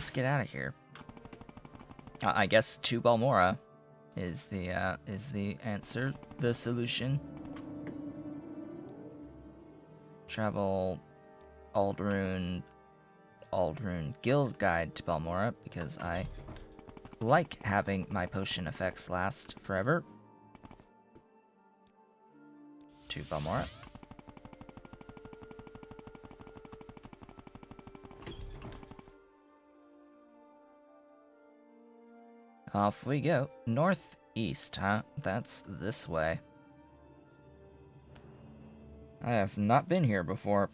let's get out of here. I guess to Balmora is the answer, the solution. Travel Aldrune Guild Guide to Balmora, because I like having my potion effects last forever. To Balmora. Off we go. Northeast, huh? That's this way. I have not been here before.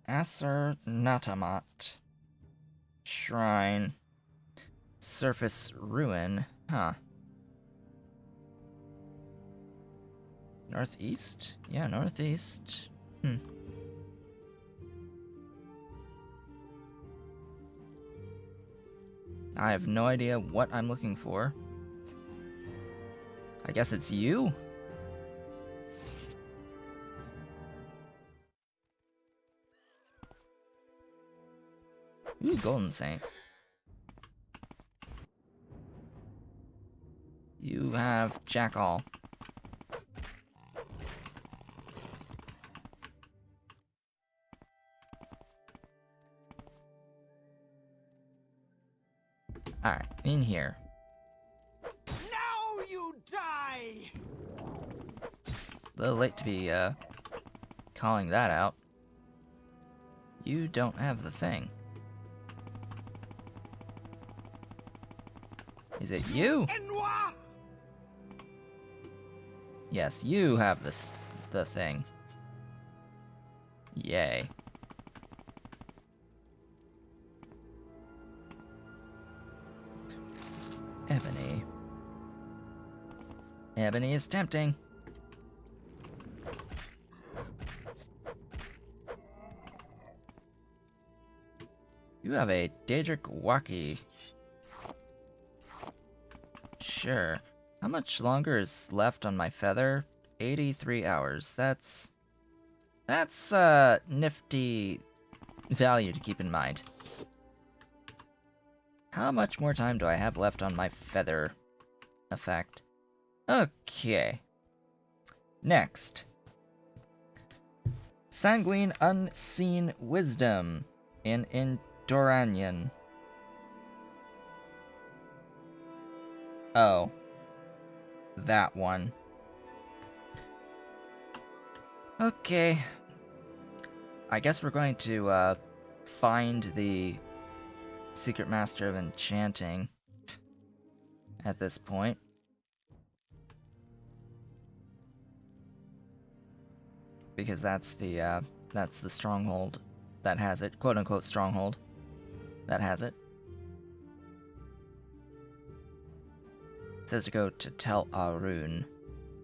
Aser Natamat. Shrine. Surface Ruin. Huh. Northeast? Yeah, northeast. I have no idea what I'm looking for. I guess it's you? Ooh, Golden Saint. You have Jackal. Alright, in here. Now you die! A little late to be, calling that out. You don't have the thing. Is it you? Enoi! Yes, you have the thing. Yay. Ebony. Ebony is tempting. You have a Daedric Waki. Sure. How much longer is left on my feather? 83 hours. That's nifty value to keep in mind. How much more time do I have left on my feather effect? Okay. Next. Sanguine Unseen Wisdom in Indoranian. Oh. That one. Okay. I guess we're going to find the Secret Master of Enchanting at this point. Because that's the stronghold that has it, quote unquote stronghold that has it. It says to go to Tel Arun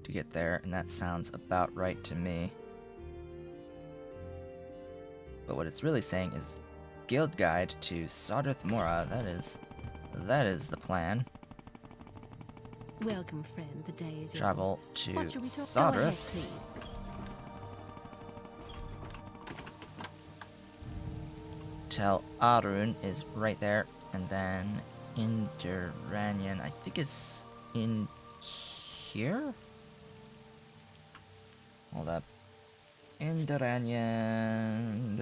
to get there, and that sounds about right to me. But what it's really saying is Guild Guide to Sodrith Mora. That is the plan. Welcome, friend. The day is Travel yours. to What shall we talk? Sodrith. Go ahead, please. Tel Arun is right there, and then Indoranian, I think it's in here? Hold up. Indoranian...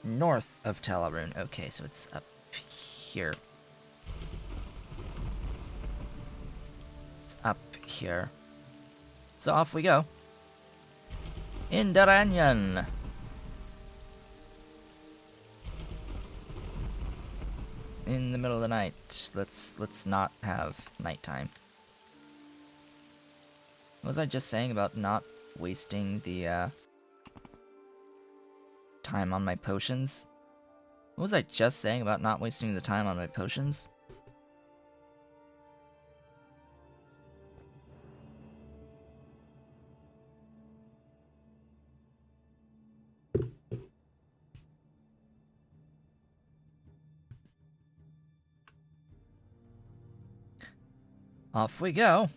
North of Tel Arun. Okay, so it's up here. It's up here. So off we go. Indoranian! In the middle of the night. Let's not have nighttime. What was I just saying about not wasting the time on my potions? What was I just saying about not wasting the time on my potions? Off we go.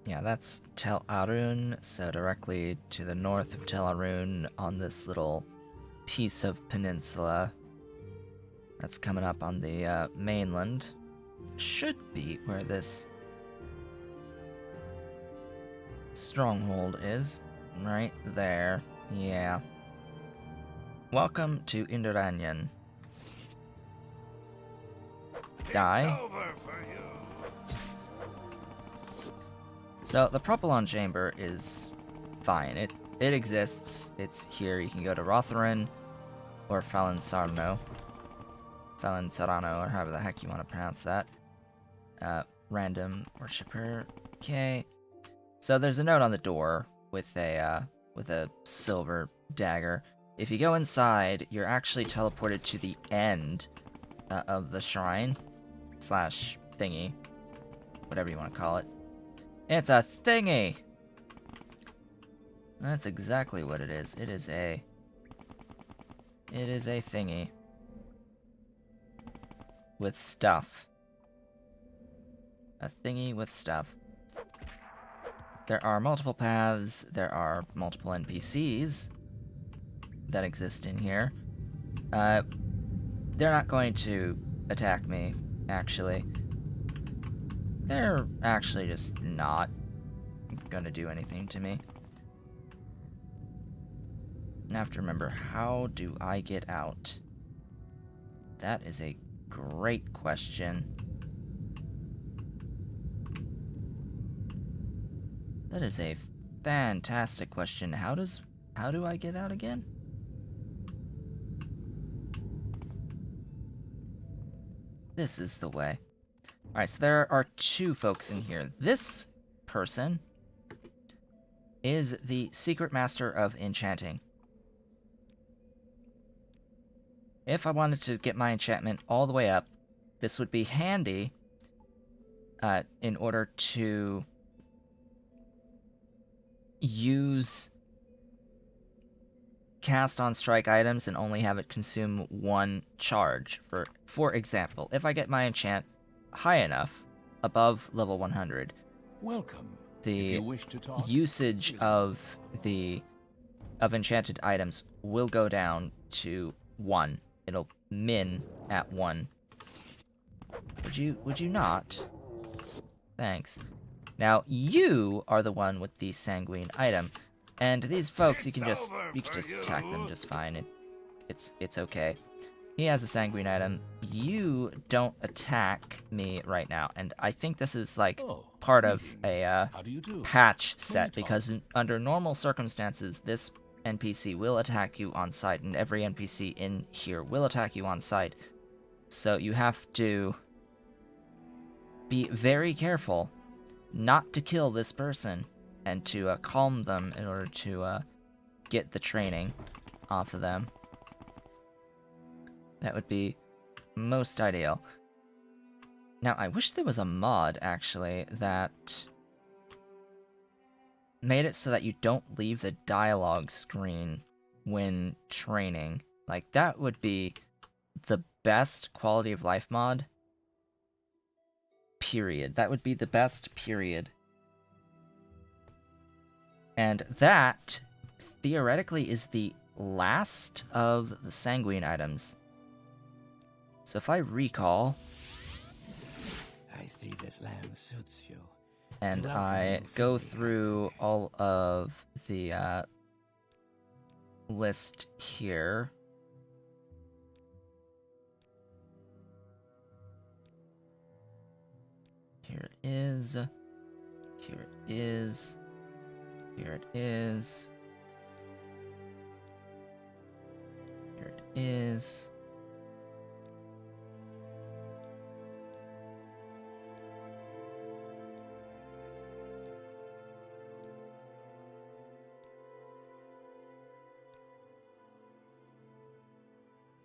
Yeah, that's Tel Arun, so directly to the north of Tel Arun on this little piece of peninsula that's coming up on the mainland. Should be where this stronghold is. Right there. Yeah. Welcome to Indoranyan. Die. It's over for you. So the propylon chamber is fine. It exists. It's here. You can go to Rotharan or Falan Sarno. Falan Sarano, or however the heck you want to pronounce that. Random worshiper. Okay. So there's a note on the door with a silver dagger. If you go inside, you're actually teleported to the end of the shrine / thingy, whatever you want to call it. It's a thingy. That's exactly what it is. It is a thingy with stuff. A thingy with stuff. There are multiple paths. There are multiple NPCs that exist in here. They're not going to attack me, actually. They're actually just not gonna do anything to me. I have to remember, how do I get out? That is a great question. That is a fantastic question. How do I get out again? This is the way. Alright, so there are two folks in here. This person is the secret master of enchanting. If I wanted to get my enchantment all the way up, this would be handy in order to use cast on strike items and only have it consume one charge. For example, if I get my enchant high enough, above level 100, Welcome. the usage of enchanted items will go down to 1. It'll min at 1. Would you not? Thanks. Now you are the one with the sanguine item, and these folks you can just attack them just fine. It's okay. He has a sanguine item. You don't attack me right now, and I think this is like part of a patch set, because under normal circumstances this NPC will attack you on sight, and every NPC in here will attack you on sight. So you have to be very careful not to kill this person, and to calm them in order to get the training off of them. That would be most ideal. Now, I wish there was a mod, actually, that made it so that you don't leave the dialogue screen when training. Like, that would be the best quality of life mod. Period. That would be the best, period. And that, theoretically, is the last of the sanguine items. So if I recall... I see this land suits you. And I go through all of the list here. Here it is. Here it is. Here it is. Here it is.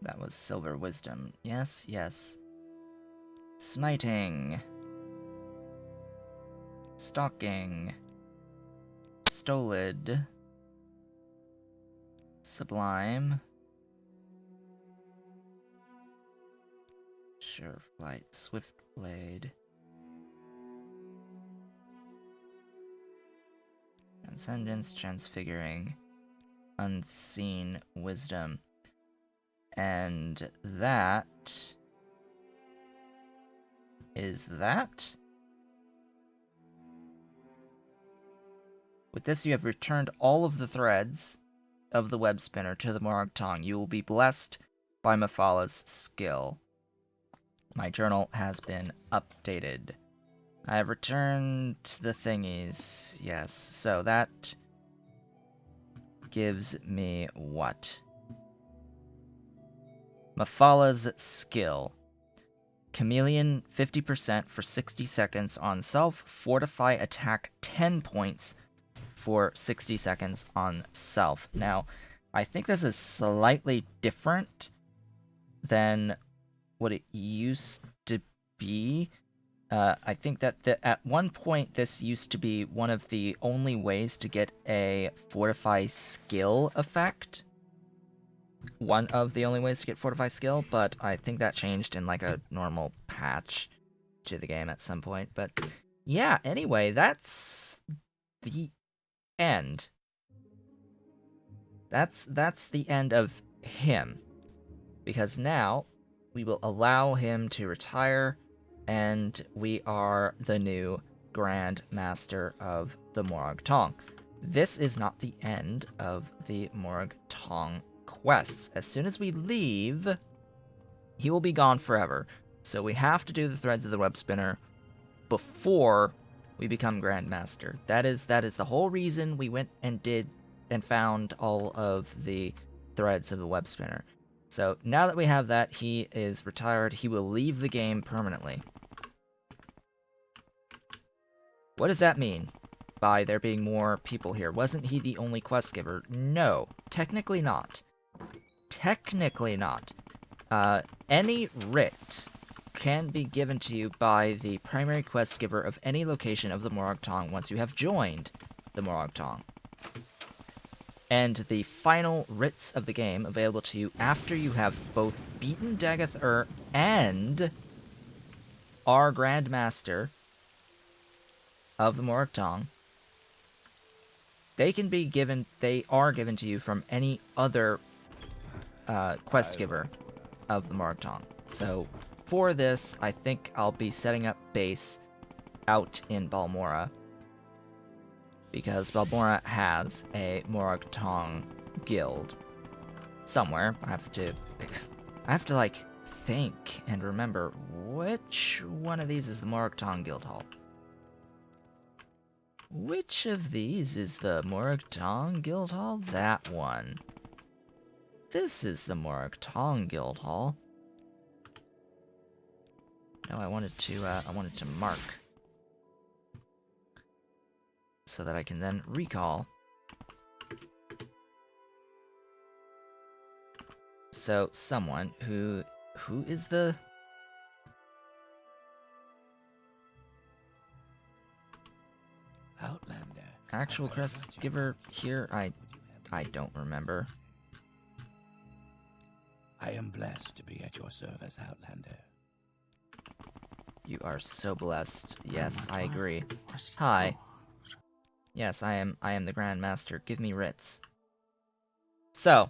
That was Silver Wisdom. Yes, yes. Smiting. Stalking. Stolid. Sublime. Sure Flight. Swift Blade. Transcendence, Transfiguring, Unseen Wisdom. And that is that. With this, you have returned all of the threads of the web spinner to the Morag Tong. You will be blessed by Mafala's skill. My journal has been updated. I have returned the thingies. Yes, so that gives me what? Mafala's skill. Chameleon 50% for 60 seconds on self. Fortify attack 10 points for 60 seconds on self. Now, I think this is slightly different than what it used to be. I think that at one point this used to be one of the only ways to get a Fortify skill effect. One of the only ways to get Fortify skill, but I think that changed in like a normal patch to the game at some point. But yeah, anyway, that's the end. That's the end of him. Because now we will allow him to retire, and we are the new Grandmaster of the Morag Tong. This is not the end of the Morag Tong quests. As soon as we leave, he will be gone forever. So we have to do the threads of the web spinner before we become Grandmaster. That is the whole reason we went and did and found all of the threads of the web spinner. So now that we have that, he is retired. He will leave the game permanently. What does that mean by there being more people here? Wasn't he the only quest giver? No, technically not. Technically not. Any writ can be given to you by the primary quest giver of any location of the Morag Tong once you have joined the Morag Tong. And the final writs of the game available to you after you have both beaten Dagoth and are Grandmaster of the Morag Tong. They are given to you from any other quest giver of the Morag Tong. So for this, I think I'll be setting up base out in Balmora, because Balmora has a Morag Tong guild somewhere. I have to like think and remember which one of these is the Morag Tong guild hall. Which of these is the Morag Tong guild hall? That one. This is the Morag Tong guild hall. No, I wanted to mark so that I can then recall. So someone who is the Outlander. actual crest giver here? I don't remember. I am blessed to be at your service, Outlander. You are so blessed. Yes, I agree. Hi. Yes, I am the Grandmaster. Give me writs. So,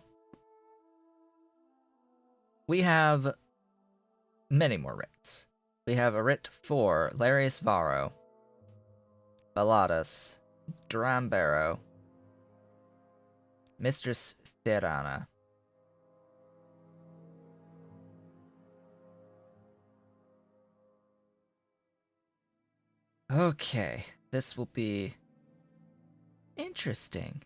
we have many more writs. We have a writ for Larius Varro, Balladas, Drambero, Mistress Therana, okay, this will be interesting.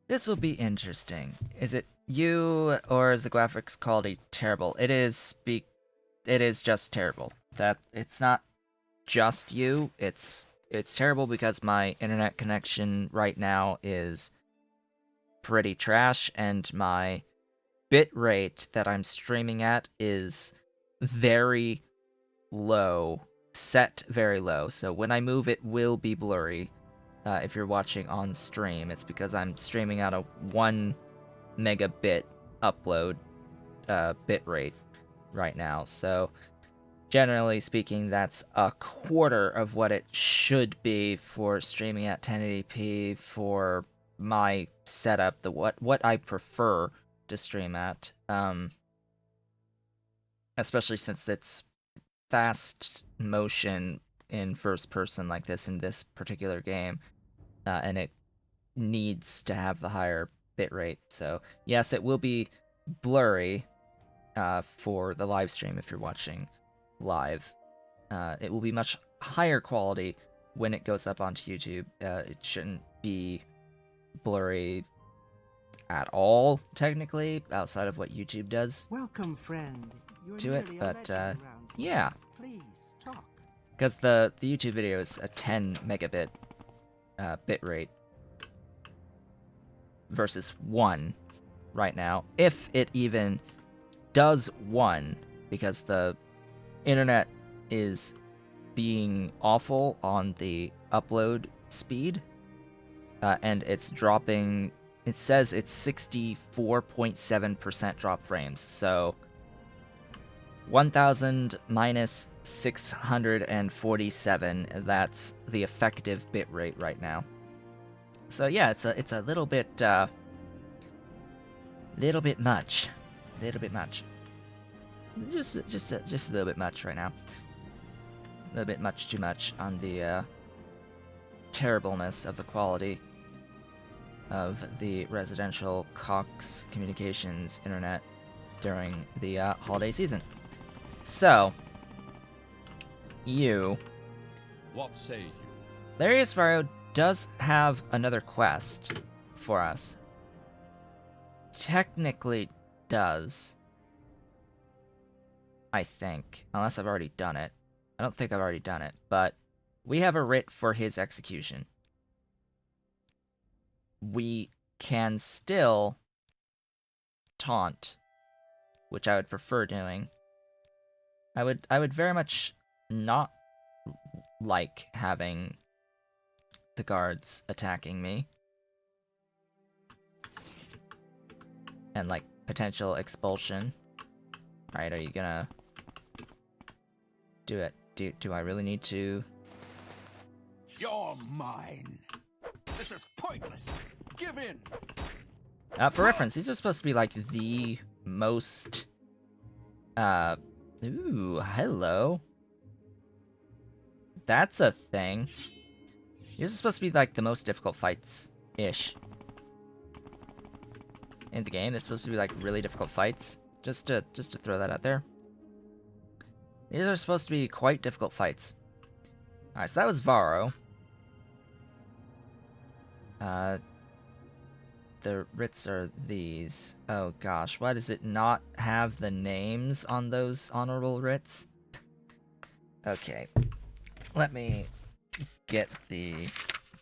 This will be interesting. Is it you, or is the graphics quality terrible? It is just terrible. That it's not just you. It's terrible because my internet connection right now is pretty trash, and my bit rate that I'm streaming at is very low, set very low. So when I move, it will be blurry. If you're watching on stream, it's because I'm streaming at a 1 megabit upload bit rate right now. So generally speaking, that's a quarter of what it should be for streaming at 1080p for my setup, what I prefer to stream at. Especially since it's fast motion in first person like this in this particular game, and it needs to have the higher bitrate. So yes, it will be blurry for the live stream if you're watching live. It will be much higher quality when it goes up onto YouTube. It shouldn't be blurry at all, technically, outside of what YouTube does. Welcome, friend. You're to it, nearly a but legend around here. yeah, Please talk. because the YouTube video is a 10 megabit bitrate versus 1 right now, if it even does 1, because the internet is being awful on the upload speed, and it's dropping. It says it's 64.7% drop frames, so 1000 minus 647, that's the effective bitrate right now. So yeah, it's a little bit much. Little bit much. Just a little bit much right now. A little bit much too much on the terribleness of the quality of the residential Cox Communications internet during the holiday season. So, What say you? Larius Varo does have another quest for us. Technically does. I think. Unless I've already done it. I don't think I've already done it, but we have a writ for his execution. We can still taunt, which I would prefer doing. I would very much not like having the guards attacking me. And like potential expulsion. Alright, are you gonna do it? Do I really need to? You're mine. This is pointless. Give in. For reference, these are supposed to be like the most ooh, hello. That's a thing. These are supposed to be like the most difficult fights-ish. In the game, they're supposed to be like really difficult fights. Just to throw that out there. These are supposed to be quite difficult fights. Alright, so that was Varro. The writs are these. Oh gosh, why does it not have the names on those honorable writs? Okay, let me get the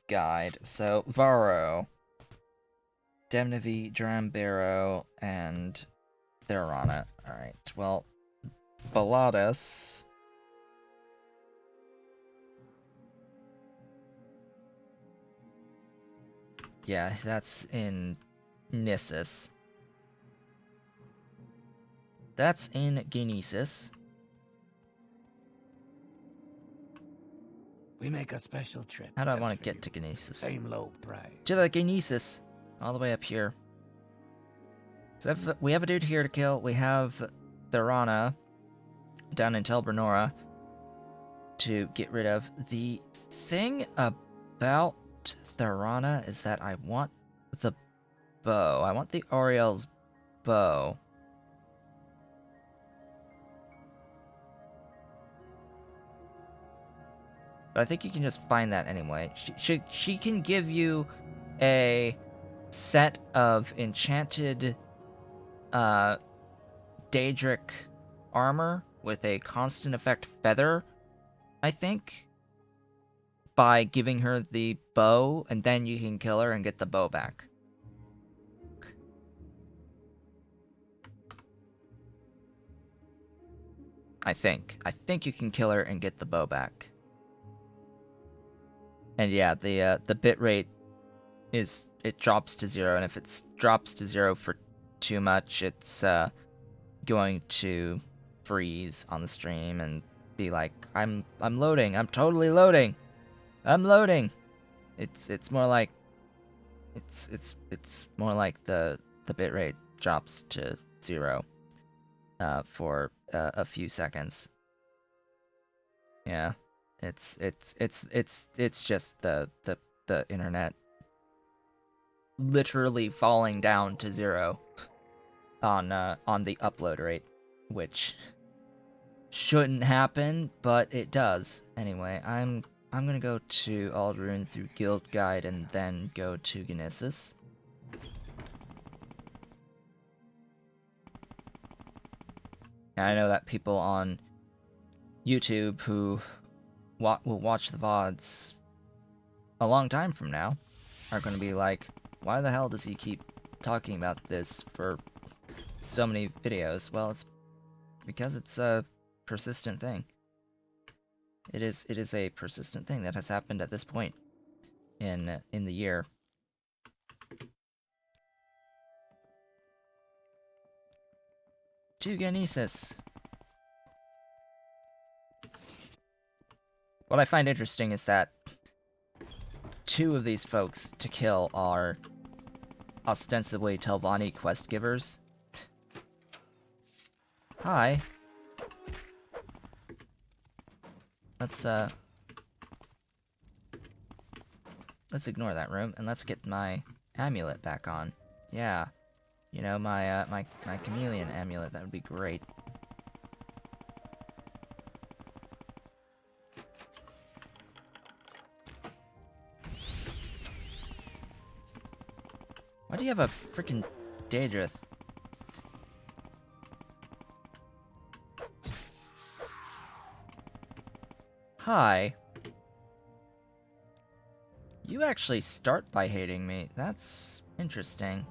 guide. So, Varro, Demnavi, Drambero, and Therana. Alright, well, Balladus. Yeah, that's in Nissus. That's in Genesis. We make a special trip. How do I just want to for get you. to Genesis? Same low price. To the Genesis. All the way up here. So we have a dude here to kill. We have Therana down in Telbernora to get rid of. The thing about Therana is that I want the bow. I want the Oriel's bow. But I think you can just find that anyway. She can give you a set of enchanted Daedric armor with a constant effect feather, I think, by giving her the bow, and then you can kill her and get the bow back. I think you can kill her and get the bow back. And yeah, the bitrate is, it drops to 0, and if it drops to 0 for too much, it's going to freeze on the stream, and be like, I'm loading, I'm totally loading, I'm loading. It's more like it's more like the bitrate drops to 0 for a few seconds. Yeah, it's just the internet literally falling down to 0 on the upload rate, which shouldn't happen, but it does. Anyway, I'm gonna go to Alderun through Guild Guide and then go to Genesis. And I know that people on YouTube who will watch the VODs a long time from now are going to be like, why the hell does he keep talking about this for so many videos? Well, it's because it's a persistent thing. It is a persistent thing that has happened at this point in the year. To Genesis. What I find interesting is that 2 of these folks to kill are ostensibly Telvanni quest givers. Hi. Let's ignore that room and let's get my amulet back on. Yeah. You know, my my chameleon amulet, that would be great. Why do you have a freaking Daedrith? Hi. You actually start by hating me. That's interesting.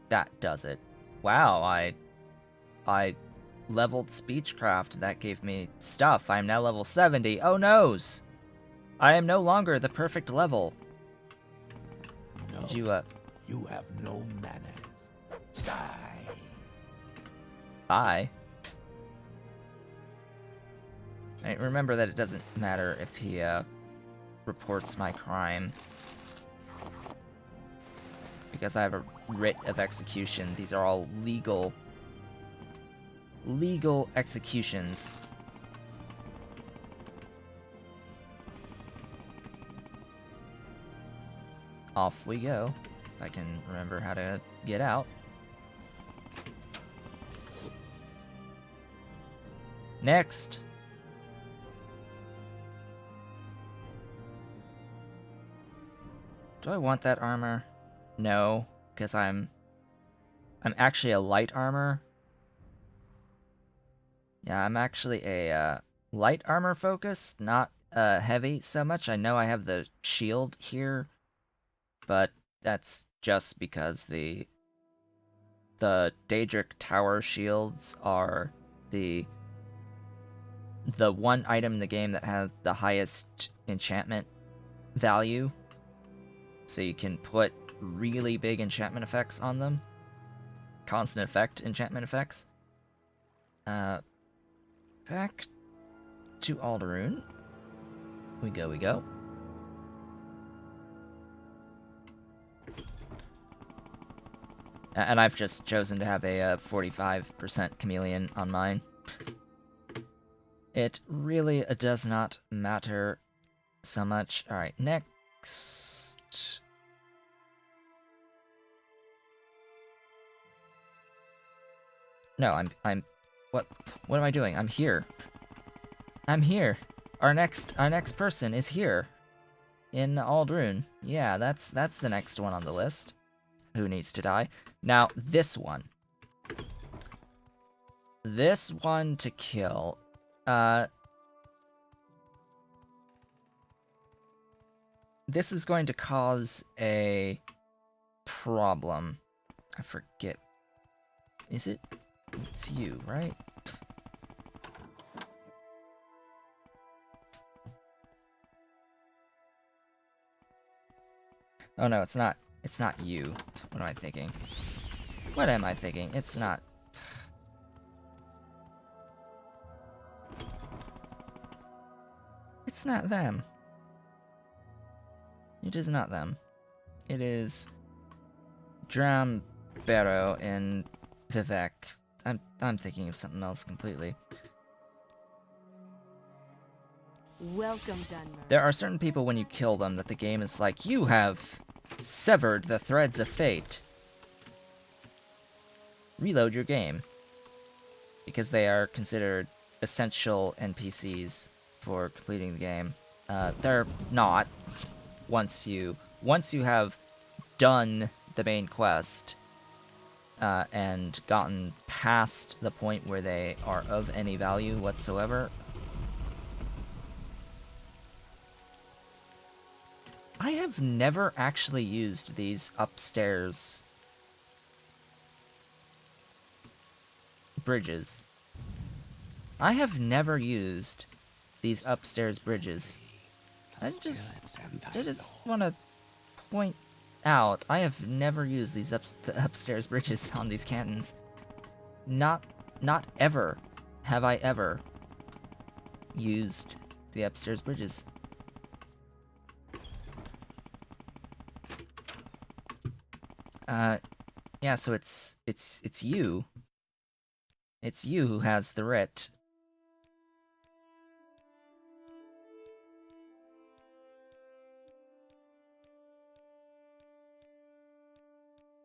That does it. Wow, I leveled Speechcraft. That gave me stuff. I am now level 70. Oh noes! I am no longer the perfect level. No, Did you, you have no manners. Die. Bye. Right, remember that it doesn't matter if he, reports my crime. Because I have a writ of execution. These are all legal executions. Off we go. If I can remember how to get out. Next! Do I want that armor? No, because I'm actually a light armor. Yeah, I'm actually a light armor focus, not heavy so much. I know I have the shield here, but that's just because the Daedric Tower shields are the one item in the game that has the highest enchantment value. So you can put really big enchantment effects on them. Constant effect enchantment effects. Back to Alderun. We go. And I've just chosen to have a 45% chameleon on mine. It really does not matter so much. Alright, next. No, I'm what am I doing? I'm here. I'm here. Our next person is here. In Alderun. Yeah, that's the next one on the list. Who needs to die? Now, this one. This one to kill. This is going to cause a problem. I forget. Is it? It's you, right? Oh no, it's not. It's not you. What am I thinking? What am I thinking? It's not. It's not them. It is not them. It is Dram, Barrow, and Vivek. I'm thinking of something else completely. Welcome, Dunmer. There are certain people when you kill them that the game is like, you have severed the threads of fate. Reload your game. Because they are considered essential NPCs for completing the game. They're not. Once you have done the main quest, and gotten past the point where they are of any value whatsoever. I have never actually used these upstairs bridges. I have never used these upstairs bridges. I just want to point out, I have never used these the upstairs bridges on these cannons. Not ever have I ever used the upstairs bridges. Yeah, so it's you. It's you who has the writ.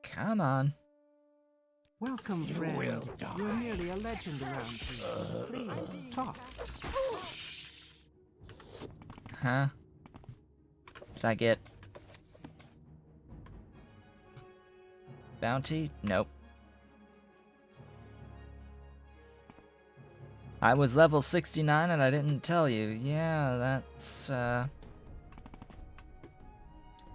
Come on. Welcome, friend. You're nearly a legend around here. Please, talk. Huh? Did I get bounty? Nope. I was level 69 and I didn't tell you. Yeah, that's, I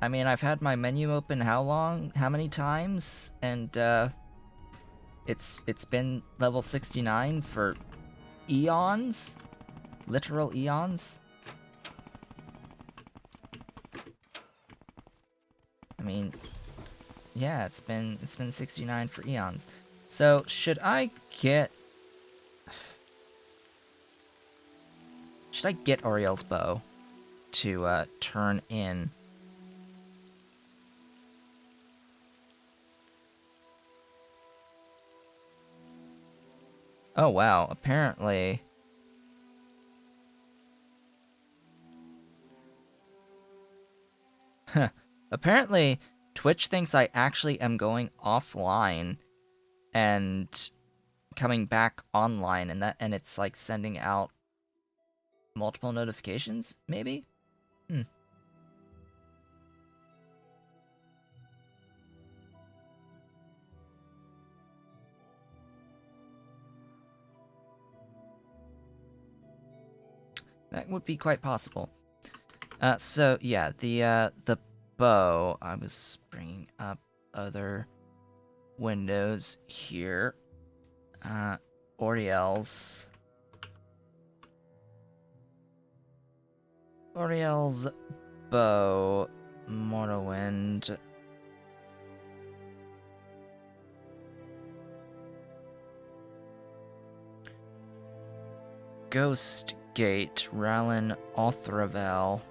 mean, I've had my menu open how long? How many times? And, it's been level 69 for eons? Literal eons? I mean, yeah, it's been 69 for eons. So, should I get Oriel's bow to turn in? Oh wow, apparently apparently Twitch thinks I actually am going offline and coming back online, and it's like sending out multiple notifications, maybe? That would be quite possible. So yeah, the bow. I was bringing up other windows here. Oriel's bow, Morrowind. Ghost Gate, Ralin Othravel.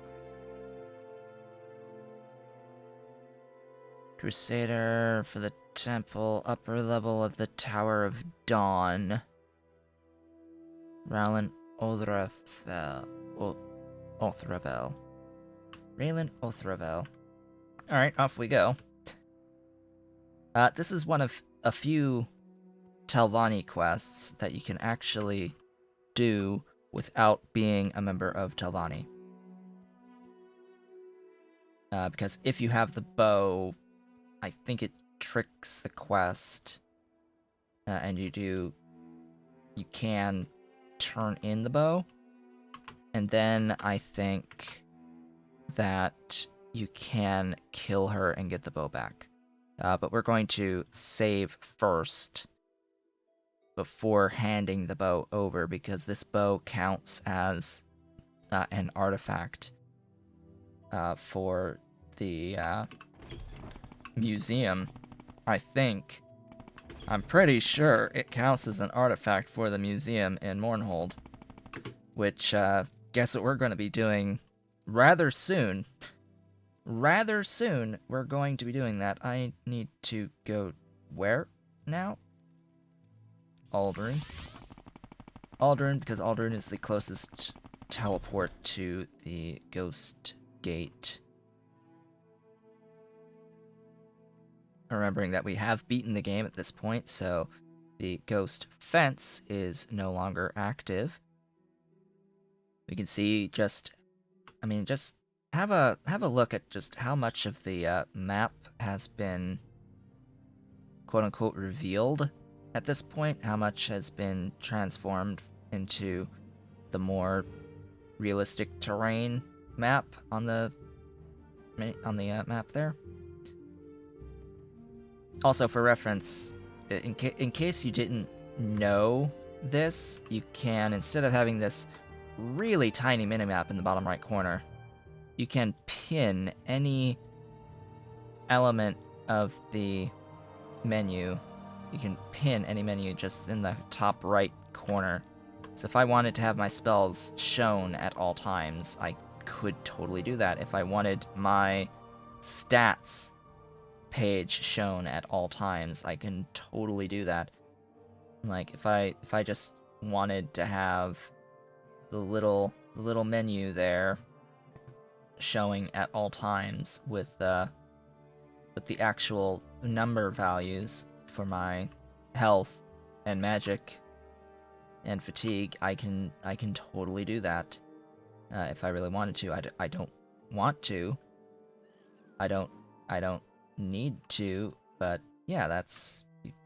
Crusader for the temple, upper level of the Tower of Dawn. Ralin Othravel. Raylan Othravel. Alright, off we go. This is one of a few Telvanni quests that you can actually do without being a member of Telvanni. Because if you have the bow, I think it tricks the quest, and you can turn in the bow, and then I think that you can kill her and get the bow back. But we're going to save first before handing the bow over, because this bow counts as an artifact for the museum. I'm pretty sure it counts as an artifact for the museum in Mournhold, which guess what we're going to be doing rather soon. Rather soon, we're going to be doing that. I need to go where now? Aldrin. Aldrin, because Aldrin is the closest teleport to the ghost gate. Remembering that we have beaten the game at this point, so the ghost fence is no longer active. We can see just have a look at just how much of the map has been quote-unquote revealed at this point, how much has been transformed into the more realistic terrain map on the map there. Also, for reference, in case you didn't know this, you can, instead of having this really tiny minimap in the bottom right corner, you can pin any element of the menu. You can pin any menu just in the top right corner. So if I wanted to have my spells shown at all times, I could totally do that. If I wanted my stats page shown at all times, I can totally do that. Like if I just wanted to have the little menu there showing at all times with the actual number values for my health and magic and fatigue, I can totally do that if I really wanted to. I don't want to. I don't need to, but yeah, that's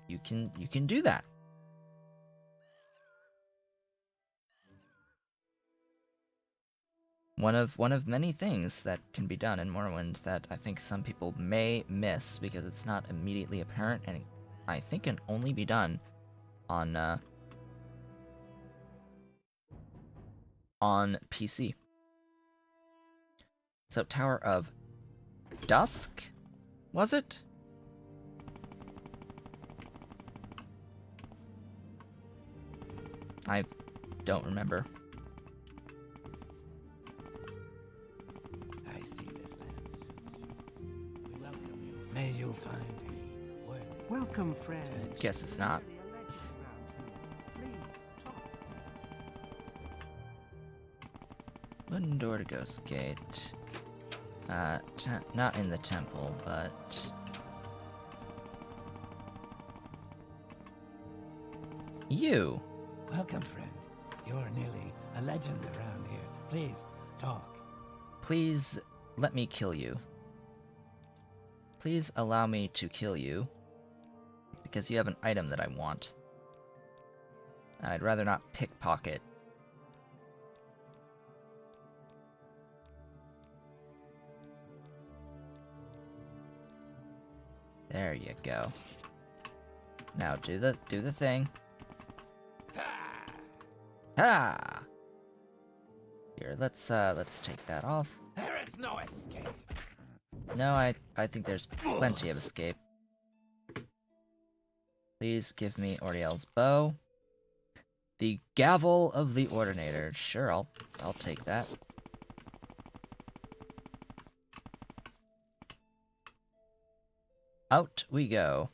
you can do that. One of many things that can be done in Morrowind that I think some people may miss because it's not immediately apparent, and I think can only be done on PC. So Tower of Dusk, was it? I don't remember. I see this land suits you. We welcome you. May you find me worthy. Welcome, friend. Guess it's not. Wooden door to Ghost Gate. Not in the temple, but you. Welcome, friend. You're nearly a legend around here. Please, talk. Please let me kill you. Please allow me to kill you, because you have an item that I want. I'd rather not pickpocket. There you go. Now do the thing. Ha! Here, let's take that off. There is no escape. No, I think there's plenty of escape. Please give me Oriel's bow. The gavel of the Ordinator. Sure, I'll take that. Out we go.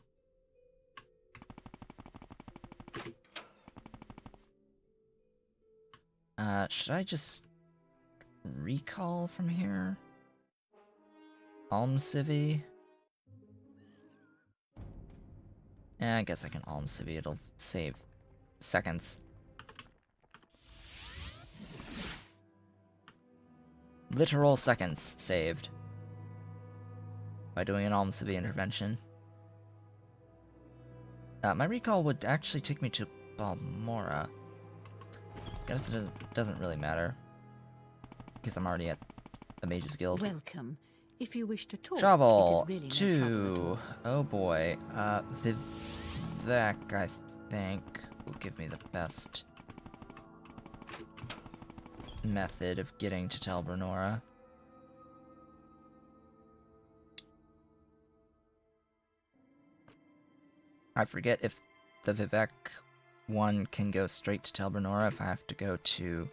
Should I just recall from here? Almcivvy? I guess I can Almcivvy, it'll save seconds. Literal seconds saved by doing an Almcivvy intervention. My recall would actually take me to Balmora. Guess it doesn't really matter, because I'm already at the Mage's Guild. Welcome. If you wish to talk, Travel it is really to... no trouble at all. Oh boy. Vivek, I think, will give me the best method of getting to Tel Brenora. I forget if the Vivek one can go straight to Tel Brenora, if I have to go to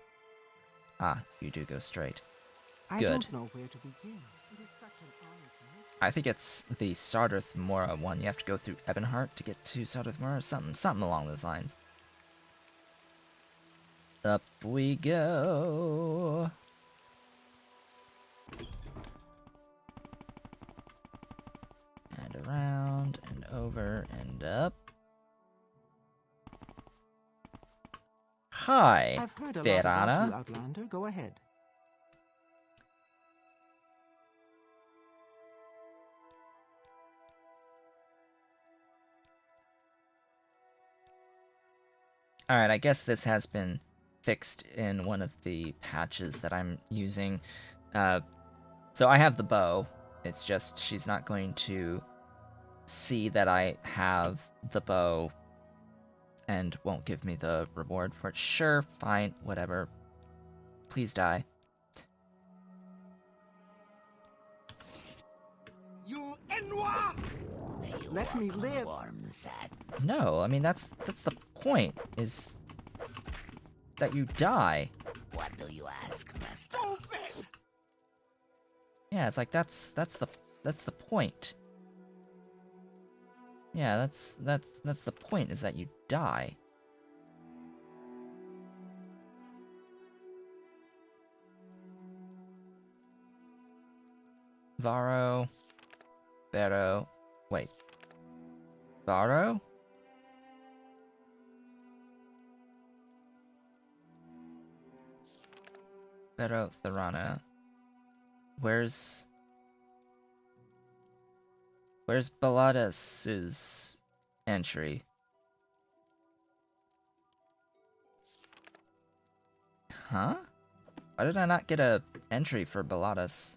Ah, you do go straight. I Good. don't know where to begin. It is such an honor to meet you. I think it's the Sardarth Mora one. You have to go through Ebonheart to get to Sardarth Mora, something along those lines. Up we go. And around and over and up. Hi, I've heard a lot about Verana. you, Outlander. Go ahead. Alright, I guess this has been fixed in one of the patches that I'm using. So I have the bow. It's just she's not going to see that I have the bow and won't give me the reward for it. Sure, fine, whatever. Please die. You Enwa! Let me live. No, I mean that's the point, is that you die. What do you ask, Master? Stupid! Yeah, it's like that's the point. Yeah, that's the point, is that you die. Varro. Vero. Wait. Varro? Vero Tharana. Where's Balladas's entry? Huh? Why did I not get a entry for Balladas?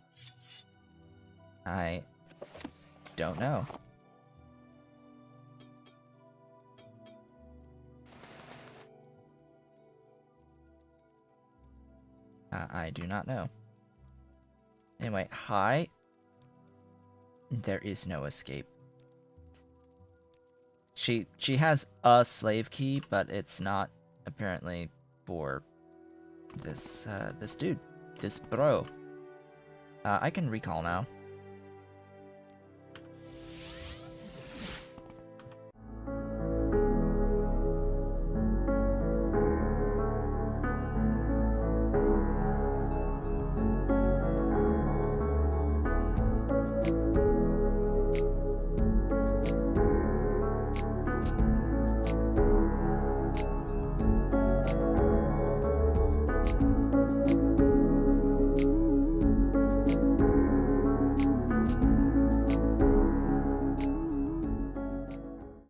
I don't know. I do not know. Anyway, hi. There is no escape. She has a slave key, but it's not apparently for this this dude, this bro. I can recall now.